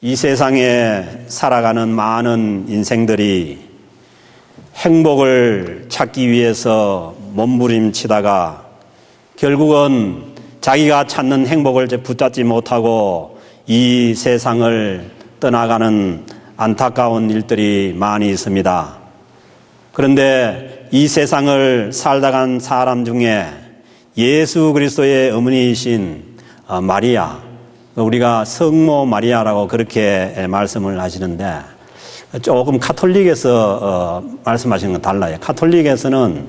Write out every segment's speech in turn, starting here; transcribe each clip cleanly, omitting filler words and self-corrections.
이 세상에 살아가는 많은 인생들이 행복을 찾기 위해서 몸부림치다가 결국은 자기가 찾는 행복을 붙잡지 못하고 이 세상을 떠나가는 안타까운 일들이 많이 있습니다. 그런데 이 세상을 살다 간 사람 중에 예수 그리스도의 어머니이신 마리아, 우리가 성모 마리아라고 그렇게 말씀을 하시는데 조금 카톨릭에서 말씀하시는 건 달라요. 카톨릭에서는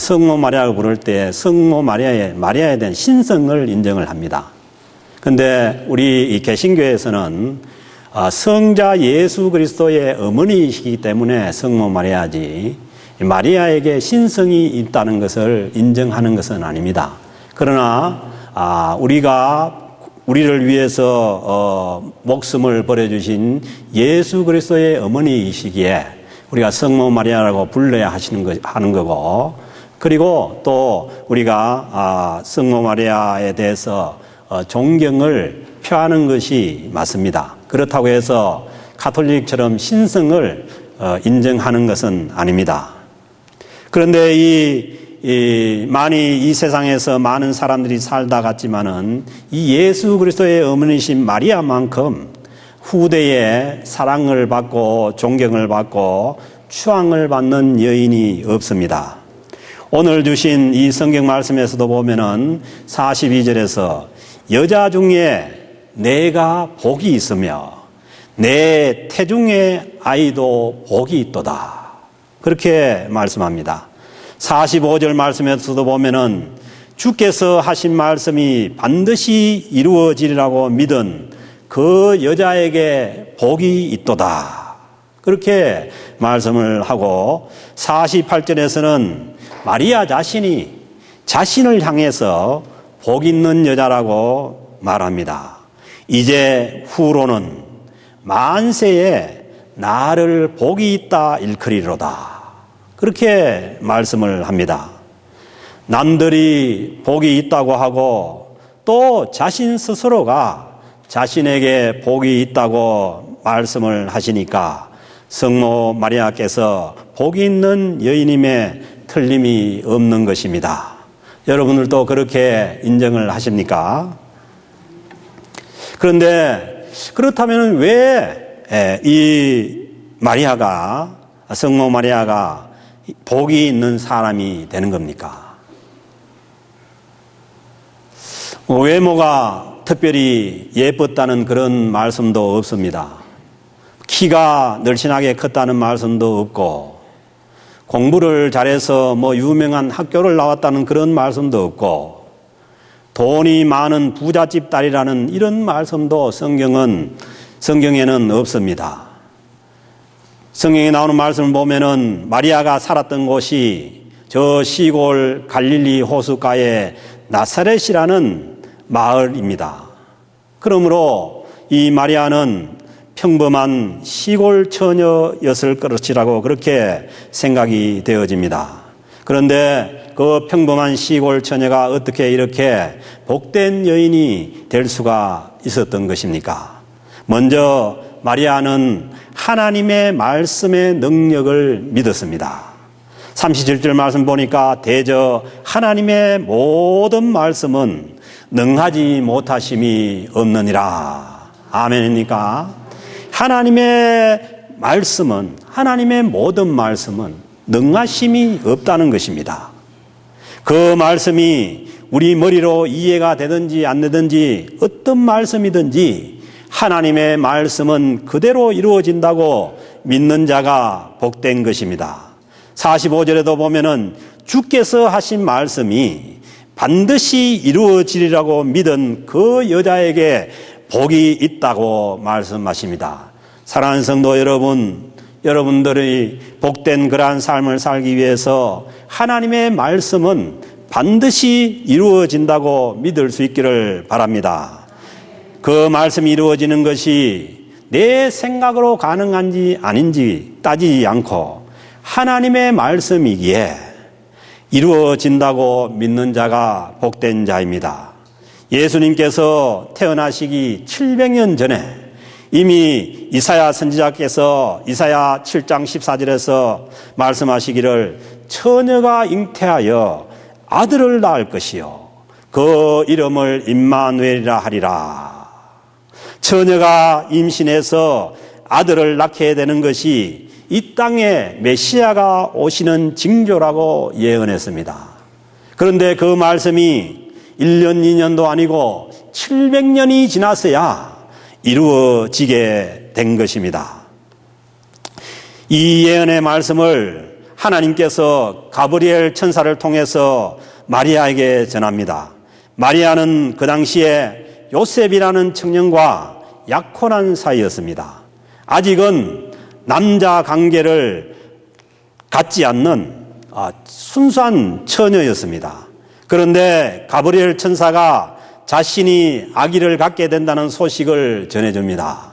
성모 마리아를 부를 때 성모 마리아에 대한 신성을 인정을 합니다. 그런데 우리 이 개신교에서는 성자 예수 그리스도의 어머니이시기 때문에 성모 마리아지 마리아에게 신성이 있다는 것을 인정하는 것은 아닙니다. 그러나 우리를 위해서 목숨을 버려주신 예수 그리스도의 어머니이시기에 우리가 성모 마리아라고 불러야 하는 거고, 그리고 또 우리가 성모 마리아에 대해서 존경을 표하는 것이 맞습니다. 그렇다고 해서 가톨릭처럼 신성을 인정하는 것은 아닙니다. 그런데 많이 이 세상에서 많은 사람들이 살다 갔지만은 이 예수 그리스도의 어머니신 마리아만큼 후대에 사랑을 받고 존경을 받고 추앙을 받는 여인이 없습니다. 오늘 주신 이 성경 말씀에서도 보면은 42절에서 여자 중에 내가 복이 있으며 내 태중의 아이도 복이 있도다, 그렇게 말씀합니다. 45절 말씀에서도 보면은 주께서 하신 말씀이 반드시 이루어지리라고 믿은 그 여자에게 복이 있도다, 그렇게 말씀을 하고, 48절에서는 마리아 자신이 자신을 향해서 복 있는 여자라고 말합니다. 이제 후로는 만세에 나를 복이 있다 일컬이로다, 그렇게 말씀을 합니다. 남들이 복이 있다고 하고 또 자신 스스로가 자신에게 복이 있다고 말씀을 하시니까 성모 마리아께서 복이 있는 여인임에 틀림이 없는 것입니다. 여러분들도 그렇게 인정을 하십니까? 그런데 그렇다면 왜 이 마리아가, 성모 마리아가 복이 있는 사람이 되는 겁니까? 외모가 특별히 예뻤다는 그런 말씀도 없습니다. 키가 늘씬하게 컸다는 말씀도 없고, 공부를 잘해서 유명한 학교를 나왔다는 그런 말씀도 없고, 돈이 많은 부잣집 딸이라는 이런 말씀도 성경에는 없습니다. 성경에 나오는 말씀을 보면은 마리아가 살았던 곳이 저 시골 갈릴리 호숫가의 나사렛이라는 마을입니다. 그러므로 이 마리아는 평범한 시골 처녀였을 것이라고 그렇게 생각이 되어집니다. 그런데 그 평범한 시골 처녀가 어떻게 이렇게 복된 여인이 될 수가 있었던 것입니까? 먼저 마리아는 하나님의 말씀의 능력을 믿었습니다. 37절 말씀 보니까 대저 하나님의 모든 말씀은 능하지 못하심이 없느니라. 아멘입니까? 하나님의 말씀은, 하나님의 모든 말씀은 능하심이 없다는 것입니다. 그 말씀이 우리 머리로 이해가 되든지 안 되든지 어떤 말씀이든지 하나님의 말씀은 그대로 이루어진다고 믿는 자가 복된 것입니다. 45절에도 보면은 주께서 하신 말씀이 반드시 이루어지리라고 믿은 그 여자에게 복이 있다고 말씀하십니다. 사랑하는 성도 여러분, 여러분들이 복된 그러한 삶을 살기 위해서 하나님의 말씀은 반드시 이루어진다고 믿을 수 있기를 바랍니다. 그 말씀이 이루어지는 것이 내 생각으로 가능한지 아닌지 따지지 않고 하나님의 말씀이기에 이루어진다고 믿는 자가 복된 자입니다. 예수님께서 태어나시기 700년 전에 이미 이사야 선지자께서 이사야 7장 14절에서 말씀하시기를 처녀가 잉태하여 아들을 낳을 것이요 그 이름을 임마누엘이라 하리라. 처녀가 임신해서 아들을 낳게 되는 것이 이 땅에 메시아가 오시는 징조라고 예언했습니다. 그런데 그 말씀이 1년 2년도 아니고 700년이 지났어야 이루어지게 된 것입니다. 이 예언의 말씀을 하나님께서 가브리엘 천사를 통해서 마리아에게 전합니다. 마리아는 그 당시에 요셉이라는 청년과 약혼한 사이였습니다. 아직은 남자 관계를 갖지 않는 순수한 처녀였습니다. 그런데 가브리엘 천사가 자신이 아기를 갖게 된다는 소식을 전해줍니다.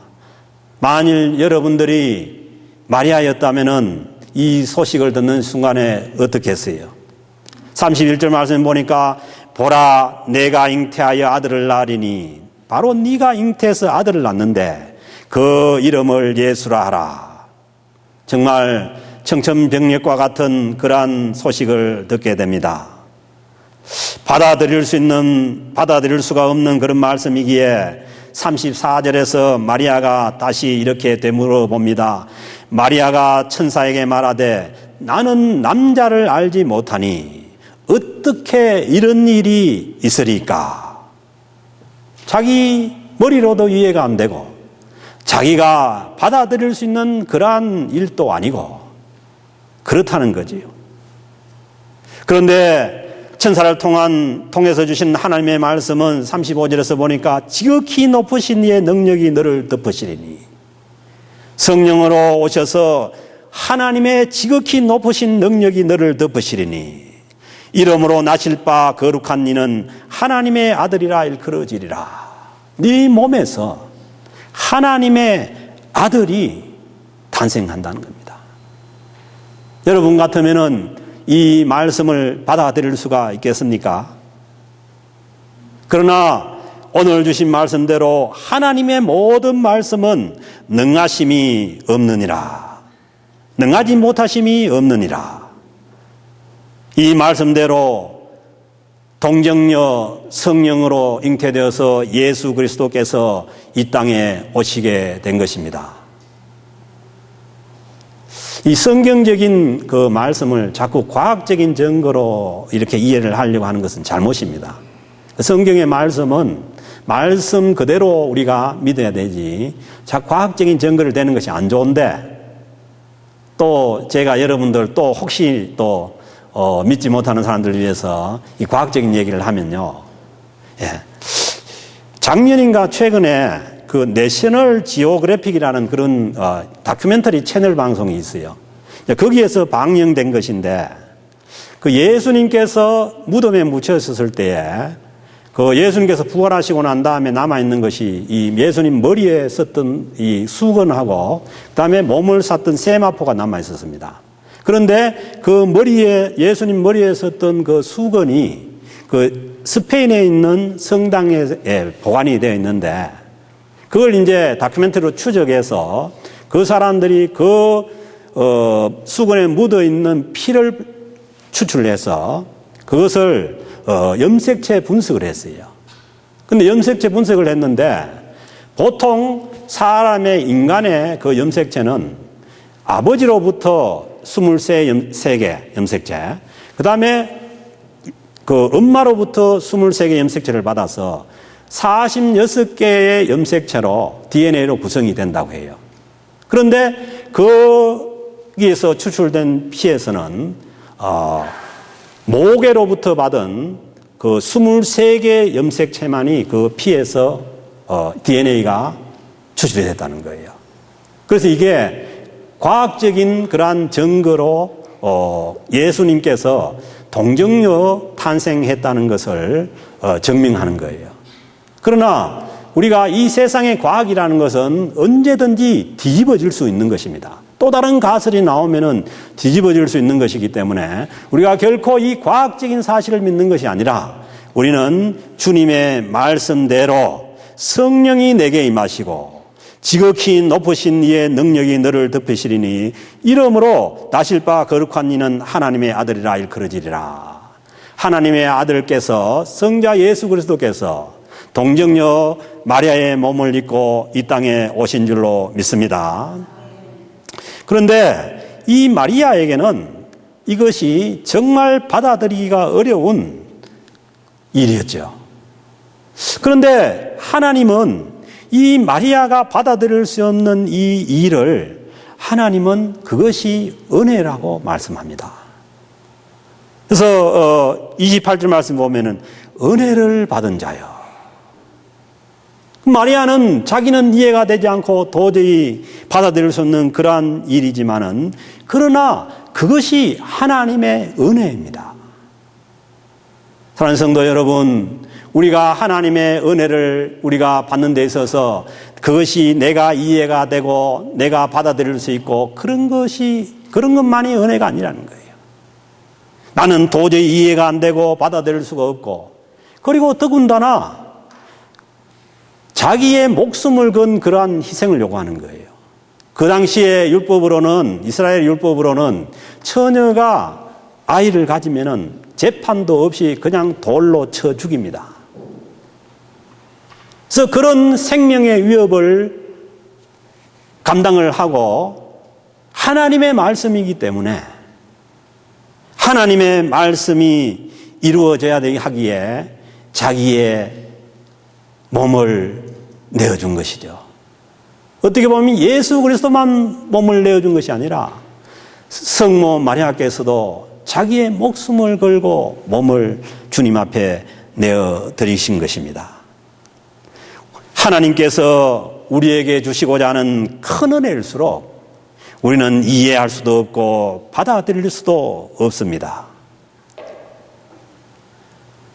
만일 여러분들이 마리아였다면 이 소식을 듣는 순간에 어떻겠어요? 31절 말씀 보니까 보라 내가 잉태하여 아들을 낳으리니 바로 네가 잉태해서 아들을 낳는데 그 이름을 예수라 하라. 정말 청천벽력과 같은 그러한 소식을 듣게 됩니다. 받아들일 수가 없는 그런 말씀이기에 34절에서 마리아가 다시 이렇게 되물어 봅니다. 마리아가 천사에게 말하되 나는 남자를 알지 못하니 어떻게 이런 일이 있으리까? 자기 머리로도 이해가 안 되고 자기가 받아들일 수 있는 그러한 일도 아니고 그렇다는 거지요. 그런데 천사를 통해서 주신 하나님의 말씀은 35절에서 보니까 지극히 높으신 이의 능력이 너를 덮으시리니 성령으로 오셔서 하나님의 지극히 높으신 능력이 너를 덮으시리니 이름으로 나실 바 거룩한 이는 하나님의 아들이라 일컬어지리라. 네 몸에서 하나님의 아들이 탄생한다는 겁니다. 여러분 같으면은 이 말씀을 받아들일 수가 있겠습니까? 그러나 오늘 주신 말씀대로 하나님의 모든 말씀은 능하심이 없느니라. 능하지 못하심이 없느니라. 이 말씀대로 동정녀 성령으로 잉태되어서 예수 그리스도께서 이 땅에 오시게 된 것입니다. 이 성경적인 그 말씀을 자꾸 과학적인 증거로 이렇게 이해를 하려고 하는 것은 잘못입니다. 성경의 말씀은 말씀 그대로 우리가 믿어야 되지, 자꾸 과학적인 증거를 대는 것이 안 좋은데, 또 제가 여러분들 또 혹시 또 믿지 못하는 사람들을 위해서 이 과학적인 얘기를 하면요. 작년인가 최근에 그 내셔널 지오그래픽이라는 그런 다큐멘터리 채널 방송이 있어요. 거기에서 방영된 것인데, 그 예수님께서 무덤에 묻혀 있었을 때에 그 예수님께서 부활하시고 난 다음에 남아있는 것이 이 예수님 머리에 썼던 이 수건하고 그다음에 몸을 쌌던 세마포가 남아있었습니다. 그런데 그 머리에, 예수님 머리에 썼던 그 수건이 그 스페인에 있는 성당에 보관이 되어 있는데, 그걸 이제 다큐멘터리로 추적해서 그 사람들이 그 수건에 묻어 있는 피를 추출해서 그것을 염색체 분석을 했어요. 근데 염색체 분석을 했는데 보통 사람의 인간의 그 염색체는 아버지로부터 23개 염색체, 그 다음에 그 엄마로부터 23개 염색체를 받아서 46개의 염색체로 DNA로 구성이 된다고 해요. 그런데 거기에서 추출된 피에서는 모계로부터 받은 그 23개 염색체만이 그 피에서 DNA가 추출이 됐다는 거예요. 그래서 이게 과학적인 그러한 증거로 예수님께서 동정녀 탄생했다는 것을 증명하는 거예요. 그러나 우리가 이 세상의 과학이라는 것은 언제든지 뒤집어질 수 있는 것입니다. 또 다른 가설이 나오면은 뒤집어질 수 있는 것이기 때문에 우리가 결코 이 과학적인 사실을 믿는 것이 아니라 우리는 주님의 말씀대로 성령이 내게 임하시고 지극히 높으신 이의 능력이 너를 덮으시리니 이러므로 나실 바 거룩한 이는 하나님의 아들이라 일컬어지리라. 하나님의 아들께서 성자 예수 그리스도께서 동정녀 마리아의 몸을 입고 이 땅에 오신 줄로 믿습니다. 그런데 이 마리아에게는 이것이 정말 받아들이기가 어려운 일이었죠. 그런데 하나님은 이 마리아가 받아들일 수 없는 이 일을 하나님은 그것이 은혜라고 말씀합니다. 그래서 28절 말씀 보면은 은혜를 받은 자요. 마리아는 자기는 이해가 되지 않고 도저히 받아들일 수 없는 그러한 일이지만은 그러나 그것이 하나님의 은혜입니다. 사랑하는 성도 여러분, 우리가 하나님의 은혜를 우리가 받는 데 있어서 그것이 내가 이해가 되고 내가 받아들일 수 있고 그런 것만이 은혜가 아니라는 거예요. 나는 도저히 이해가 안 되고 받아들일 수가 없고, 그리고 더군다나 자기의 목숨을 건 그러한 희생을 요구하는 거예요. 그 당시에 율법으로는, 이스라엘 율법으로는 처녀가 아이를 가지면은 재판도 없이 그냥 돌로 쳐 죽입니다. 그래서 그런 생명의 위협을 감당을 하고 하나님의 말씀이기 때문에 하나님의 말씀이 이루어져야 되게 하기에 자기의 몸을 내어준 것이죠. 어떻게 보면 예수 그리스도만 몸을 내어준 것이 아니라 성모 마리아께서도 자기의 목숨을 걸고 몸을 주님 앞에 내어드리신 것입니다. 하나님께서 우리에게 주시고자 하는 큰 은혜일수록 우리는 이해할 수도 없고 받아들일 수도 없습니다.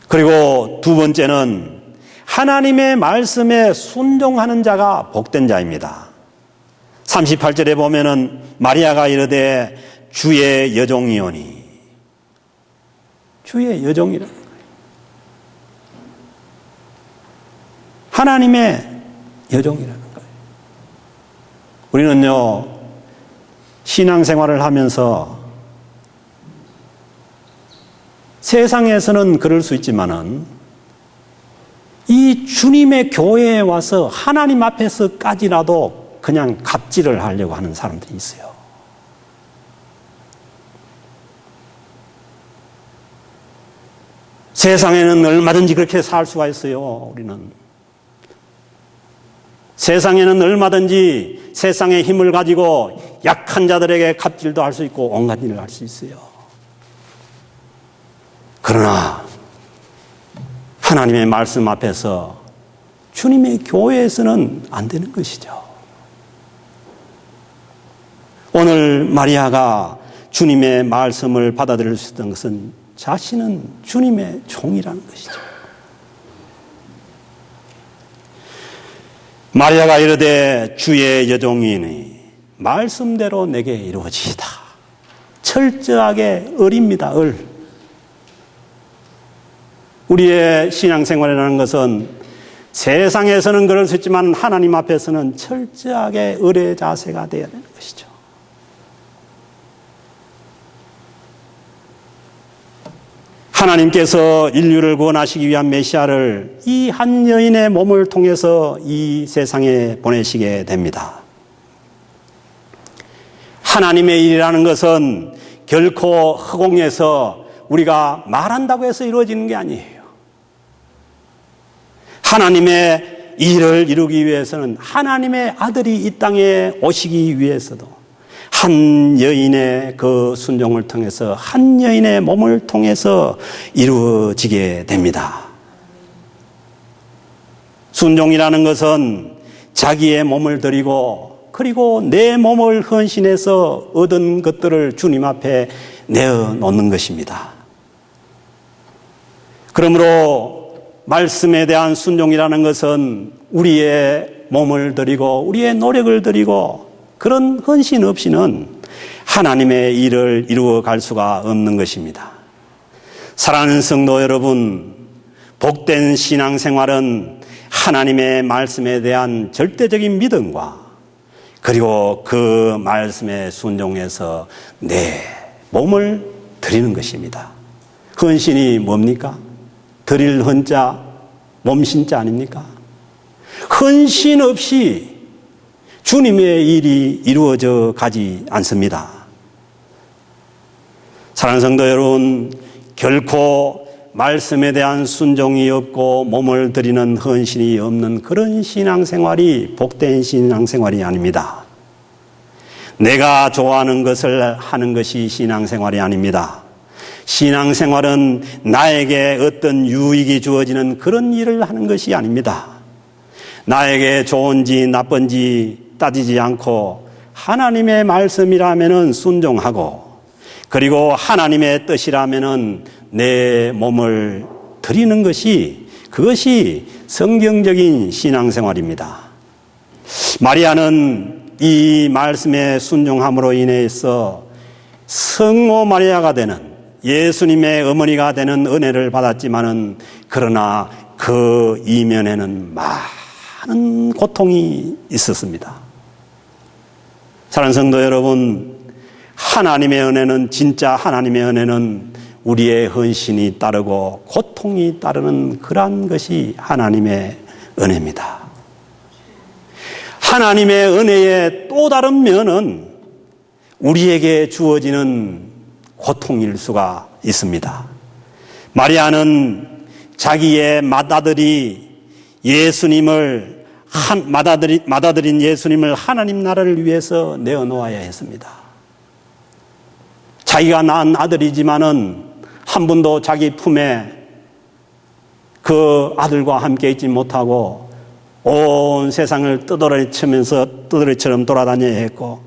그리고 두 번째는 하나님의 말씀에 순종하는 자가 복된 자입니다. 38절에 보면은 마리아가 이르되 주의 여종이오니, 주의 여종이라는 거예요. 하나님의 여종이라는 거예요. 우리는요, 신앙생활을 하면서 세상에서는 그럴 수 있지만은 이 주님의 교회에 와서 하나님 앞에서까지라도 그냥 갑질을 하려고 하는 사람들이 있어요. 세상에는 얼마든지 그렇게 살 수가 있어요. 우리는 세상에는 얼마든지 세상의 힘을 가지고 약한 자들에게 갑질도 할 수 있고 온갖 일을 할 수 있어요. 그러나 하나님의 말씀 앞에서 주님의 교회에서는 안 되는 것이죠. 오늘 마리아가 주님의 말씀을 받아들일 수 있던 것은 자신은 주님의 종이라는 것이죠. 마리아가 이르되 주의 여종이니 말씀대로 내게 이루어지이다. 철저하게 을입니다. 을. 우리의 신앙생활이라는 것은 세상에서는 그럴 수 있지만 하나님 앞에서는 철저하게 을의 자세가 되어야 되는 것이죠. 하나님께서 인류를 구원하시기 위한 메시아를 이 한 여인의 몸을 통해서 이 세상에 보내시게 됩니다. 하나님의 일이라는 것은 결코 허공에서 우리가 말한다고 해서 이루어지는 게 아니에요. 하나님의 일을 이루기 위해서는 하나님의 아들이 이 땅에 오시기 위해서도 한 여인의 그 순종을 통해서 한 여인의 몸을 통해서 이루어지게 됩니다. 순종이라는 것은 자기의 몸을 드리고 그리고 내 몸을 헌신해서 얻은 것들을 주님 앞에 내어놓는 것입니다. 그러므로 말씀에 대한 순종이라는 것은 우리의 몸을 드리고 우리의 노력을 드리고 그런 헌신 없이는 하나님의 일을 이루어 갈 수가 없는 것입니다. 사랑하는 성도 여러분, 복된 신앙생활은 하나님의 말씀에 대한 절대적인 믿음과 그리고 그 말씀에 순종해서 내 몸을 드리는 것입니다. 헌신이 뭡니까? 드릴 헌자, 몸신자 아닙니까? 헌신 없이 주님의 일이 이루어져 가지 않습니다. 사랑하는 성도 여러분, 결코 말씀에 대한 순종이 없고 몸을 드리는 헌신이 없는 그런 신앙생활이 복된 신앙생활이 아닙니다. 내가 좋아하는 것을 하는 것이 신앙생활이 아닙니다. 신앙생활은 나에게 어떤 유익이 주어지는 그런 일을 하는 것이 아닙니다. 나에게 좋은지 나쁜지 따지지 않고 하나님의 말씀이라면 순종하고 그리고 하나님의 뜻이라면 내 몸을 드리는 것이 그것이 성경적인 신앙생활입니다. 마리아는 이 말씀에 순종함으로 인해서 성모 마리아가 되는 예수님의 어머니가 되는 은혜를 받았지만은 그러나 그 이면에는 많은 고통이 있었습니다. 사랑하는 성도 여러분, 하나님의 은혜는 진짜 하나님의 은혜는 우리의 헌신이 따르고 고통이 따르는 그러한 것이 하나님의 은혜입니다. 하나님의 은혜의 또 다른 면은 우리에게 주어지는 고통일 수가 있습니다. 마리아는 자기의 맏아들이 예수님을 맏아들인 예수님을 하나님 나라를 위해서 내어놓아야 했습니다. 자기가 낳은 아들이지만은 한 번도 자기 품에 그 아들과 함께 있지 못하고 온 세상을 떠돌이처럼 돌아다녀야 했고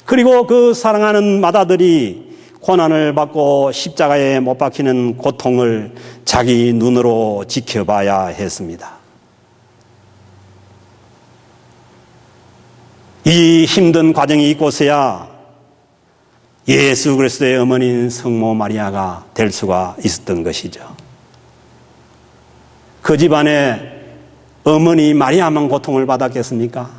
그리고 그 사랑하는 맏아들이 고난을 받고 십자가에 못 박히는 고통을 자기 눈으로 지켜봐야 했습니다. 이 힘든 과정이 있고서야 예수 그리스도의 어머니인 성모 마리아가 될 수가 있었던 것이죠. 그 집안에 어머니 마리아만 고통을 받았겠습니까?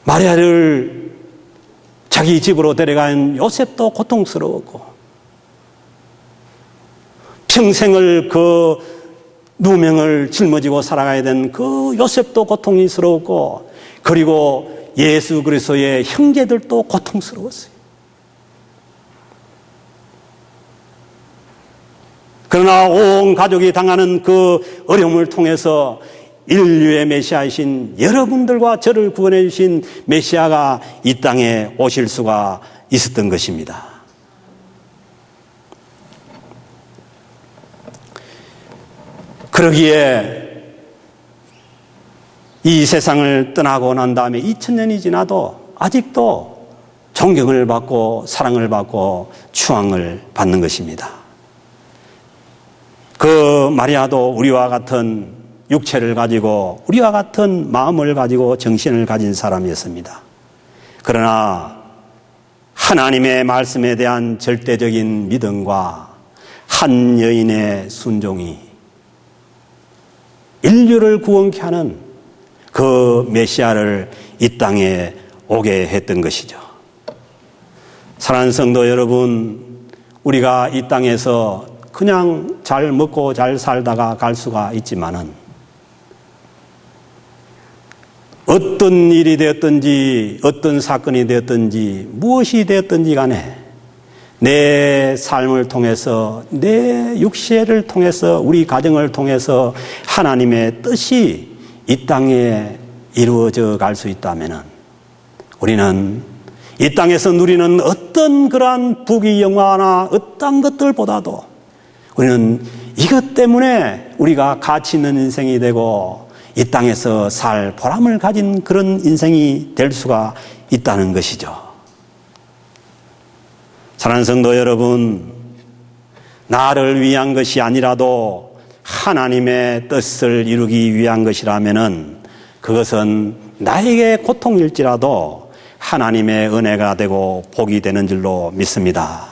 마리아를 자기 집으로 데려간 요셉도 고통스러웠고 평생을 그 누명을 짊어지고 살아가야 된 그 요셉도 고통스러웠고 그리고 예수 그리스도의 형제들도 고통스러웠어요. 그러나 온 가족이 당하는 그 어려움을 통해서 인류의 메시아이신 여러분들과 저를 구원해 주신 메시아가 이 땅에 오실 수가 있었던 것입니다. 그러기에 이 세상을 떠나고 난 다음에 2000년이 지나도 아직도 존경을 받고 사랑을 받고 추앙을 받는 것입니다. 그 마리아도 우리와 같은 육체를 가지고 우리와 같은 마음을 가지고 정신을 가진 사람이었습니다. 그러나 하나님의 말씀에 대한 절대적인 믿음과 한 여인의 순종이 인류를 구원케 하는 그 메시아를 이 땅에 오게 했던 것이죠. 사랑하는 성도 여러분, 우리가 이 땅에서 그냥 잘 먹고 잘 살다가 갈 수가 있지만은 어떤 일이 되었든지 어떤 사건이 되었든지 무엇이 되었든지 간에 내 삶을 통해서 내 육체를 통해서 우리 가정을 통해서 하나님의 뜻이 이 땅에 이루어져 갈 수 있다면 우리는 이 땅에서 누리는 어떤 그러한 부귀 영화나 어떤 것들보다도 우리는 이것 때문에 우리가 가치 있는 인생이 되고 이 땅에서 살 보람을 가진 그런 인생이 될 수가 있다는 것이죠. 사랑하는 성도 여러분, 나를 위한 것이 아니라도 하나님의 뜻을 이루기 위한 것이라면은 그것은 나에게 고통일지라도 하나님의 은혜가 되고 복이 되는 줄로 믿습니다.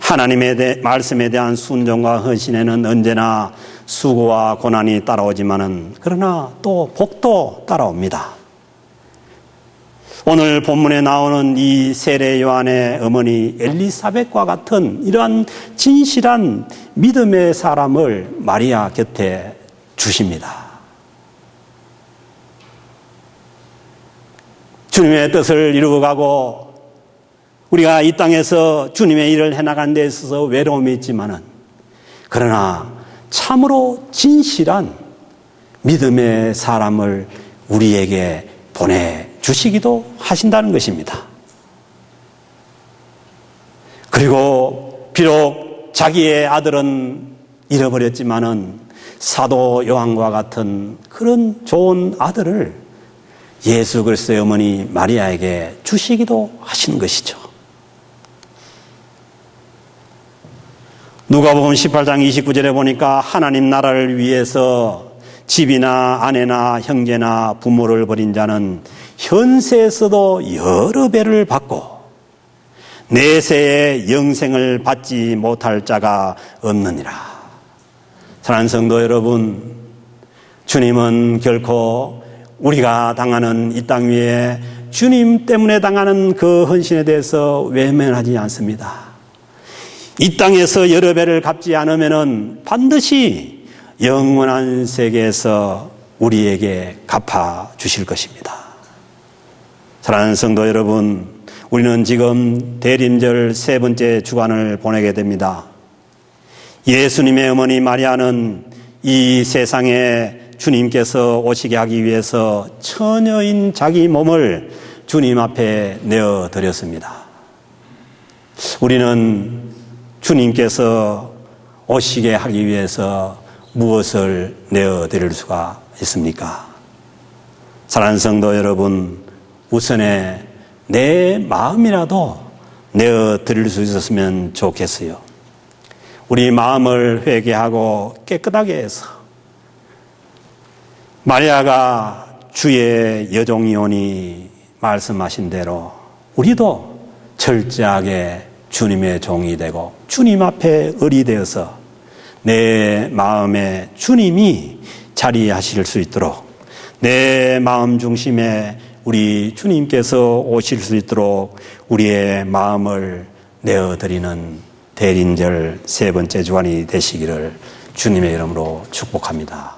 하나님의 말씀에 대한 순종과 헌신에는 언제나 수고와 고난이 따라오지만은 그러나 또 복도 따라옵니다. 오늘 본문에 나오는 이 세례 요한의 어머니 엘리사벳과 같은 이러한 진실한 믿음의 사람을 마리아 곁에 주십니다. 주님의 뜻을 이루어가고 우리가 이 땅에서 주님의 일을 해나가는 데 있어서 외로움이 있지만은 그러나 참으로 진실한 믿음의 사람을 우리에게 보내주시기도 하신다는 것입니다. 그리고 비록 자기의 아들은 잃어버렸지만은 사도 요한과 같은 그런 좋은 아들을 예수 그리스도의 어머니 마리아에게 주시기도 하시는 것이죠. 누가복음 18장 29절에 보니까 하나님 나라를 위해서 집이나 아내나 형제나 부모를 버린 자는 현세에서도 여러 배를 받고 내세에 영생을 받지 못할 자가 없느니라. 사랑하는 성도 여러분, 주님은 결코 우리가 당하는 이 땅 위에 주님 때문에 당하는 그 헌신에 대해서 외면하지 않습니다. 이 땅에서 여러 배를 갚지 않으면은 반드시 영원한 세계에서 우리에게 갚아 주실 것입니다. 사랑하는 성도 여러분, 우리는 지금 대림절 세 번째 주간을 보내게 됩니다. 예수님의 어머니 마리아는 이 세상에 주님께서 오시게 하기 위해서 처녀인 자기 몸을 주님 앞에 내어드렸습니다. 우리는 주님께서 오시게 하기 위해서 무엇을 내어드릴 수가 있습니까? 사랑하는 성도 여러분, 우선에 내 마음이라도 내어드릴 수 있었으면 좋겠어요. 우리 마음을 회개하고 깨끗하게 해서 마리아가 주의 여종이오니 말씀하신 대로 우리도 철저하게 주님의 종이 되고 주님 앞에 을이 되어서 내 마음에 주님이 자리하실 수 있도록 내 마음 중심에 우리 주님께서 오실 수 있도록 우리의 마음을 내어드리는 대림절 세 번째 주간이 되시기를 주님의 이름으로 축복합니다.